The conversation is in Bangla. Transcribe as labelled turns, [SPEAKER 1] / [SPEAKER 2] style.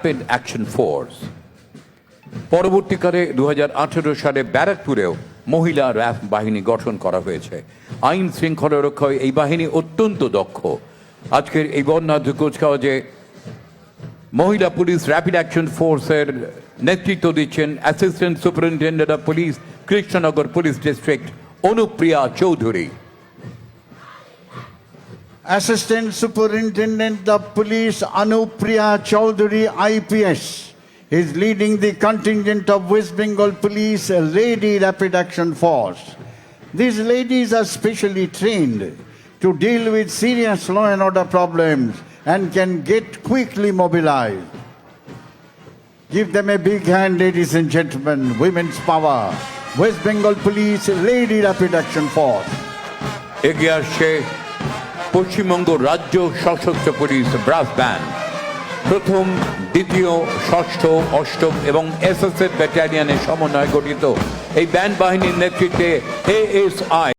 [SPEAKER 1] Rapid action force. পরবর্তীকালে 2018 সালে ব্যারাকপুরেও মহিলা র্যাব বাহিনী গঠন করা হয়েছে। আইন শৃঙ্খলা রক্ষায় এই বাহিনী অত্যন্ত দক্ষ। আজকের এই বর্ণাঢ্য কুচকাওয়াজে মহিলা পুলিশ র্যাপিড অ্যাকশন ফোর্সের নেতৃত্ব দিচ্ছেন assistant superintendent of police Krishnanagar police district Anupriya Chowdhury.
[SPEAKER 2] Assistant Superintendent of Police Anupriya Chaudhary IPS is leading the contingent of West Bengal Police Lady Rapid Action Force. These ladies are specially trained to deal with serious law and order problems and can get quickly mobilized. Give them a big hand, ladies and gentlemen. Women's power. West Bengal Police Lady Rapid Action Force.
[SPEAKER 1] এগিয়ে আসছে পশ্চিমবঙ্গ রাজ্য সশস্ত্র পুলিশ ব্রাস ব্যান্ড। প্রথম, দ্বিতীয়, ষষ্ঠ, অষ্টম এবং এসএসএফ ব্যাটালিয়নের সমন্বয়ে গঠিত এই ব্যান্ড বাহিনীর নেতৃত্বে এএসআই